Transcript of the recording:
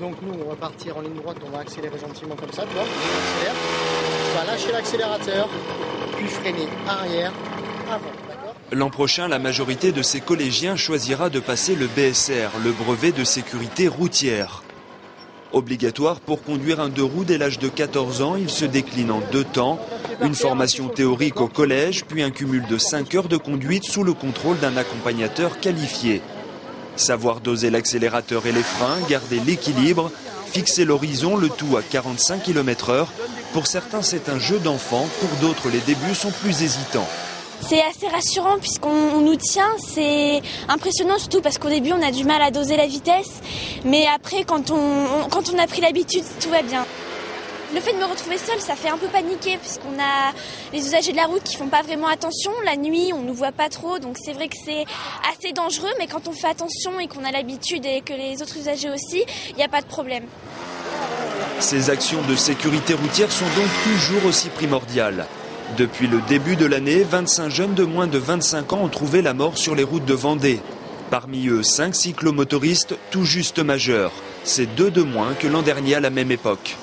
Donc nous, on va partir en ligne droite, on va accélérer gentiment comme ça, tu vois, on accélère, on va lâcher l'accélérateur, puis freiner arrière, avant, d'accord ? L'an prochain, la majorité de ces collégiens choisira de passer le BSR, le brevet de sécurité routière. Obligatoire pour conduire un deux-roues dès l'âge de 14 ans, il se décline en 2 temps. Une formation théorique au collège, puis un cumul de 5 heures de conduite sous le contrôle d'un accompagnateur qualifié. Savoir doser l'accélérateur et les freins, garder l'équilibre, fixer l'horizon, le tout à 45 km/h. Pour certains, c'est un jeu d'enfant, pour d'autres, les débuts sont plus hésitants. C'est assez rassurant puisqu'on nous tient, c'est impressionnant surtout parce qu'au début on a du mal à doser la vitesse, mais après quand on a pris l'habitude, tout va bien. Le fait de me retrouver seule, ça fait un peu paniquer puisqu'on a les usagers de la route qui font pas vraiment attention, la nuit on nous voit pas trop, donc c'est vrai que c'est assez dangereux, mais quand on fait attention et qu'on a l'habitude et que les autres usagers aussi, il n'y a pas de problème. Ces actions de sécurité routière sont donc toujours aussi primordiales. Depuis le début de l'année, 25 jeunes de moins de 25 ans ont trouvé la mort sur les routes de Vendée. Parmi eux, 5 cyclomotoristes tout juste majeurs. C'est 2 de moins que l'an dernier à la même époque.